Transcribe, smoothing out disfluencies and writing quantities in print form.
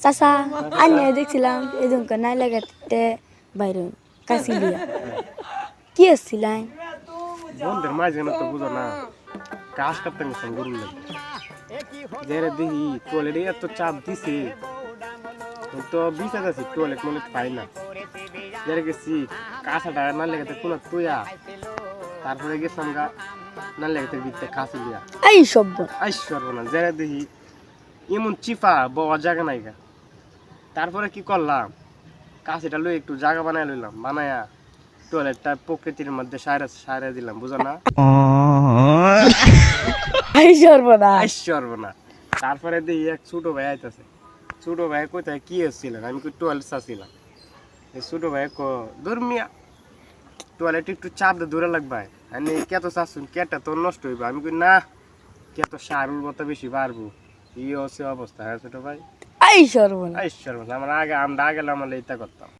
চাচা আন্যা দেখছিলাম এদিনকে নাই লাগাতে বাইরে কাশি দিয়া কি আসছিলেন বন্ধের মাঝে তো বুঝো না কাজ করতে গেছিলাম গরুর লাগে যারা দেখি টয়লেটে এত চাপ দিছে তো বিচার আছি টয়লেট মলে পাই না যারা গেছি কাঁচাটা না লেগেতে কোনো তুইয়া তারপরে গেছিলাম গা না লেগেতে বিতে কাছে দিয়া এই সব আইশ্বর না যারা দেখি এমন চিপা বাবা জায়গা নাই গা তারপরে কি করলাম কাছেটা লই একটু জায়গা বানায় লইলাম বানায়া টয়লেটটা প্রকৃতির মধ্যে সারা দিলাম বুঝো না এই সর্বনা আইশ্বর না তারপরে দেখি এক ছোট ভাই আইতাছে ছোট ভাই কোথায় কি এসেছিলেন আমি কি টয়লেট চাচ্ছিলাম এই ছোট ভাই ধর্মিয়া টয়লেট একটু চাপ দিয়ে দূরে লাগবে আমি কেত চাচ্ছুন কেটা তো নষ্ট হইব আমি কই না কেত সার উর্বরতা বেশি বাড়বো এই হচ্ছে অবস্থা হ্যাঁ ছোট ভাই এই সর্বনা আইশ্বর আমরা আগে আমরা গেলে আমরা এইটা করতাম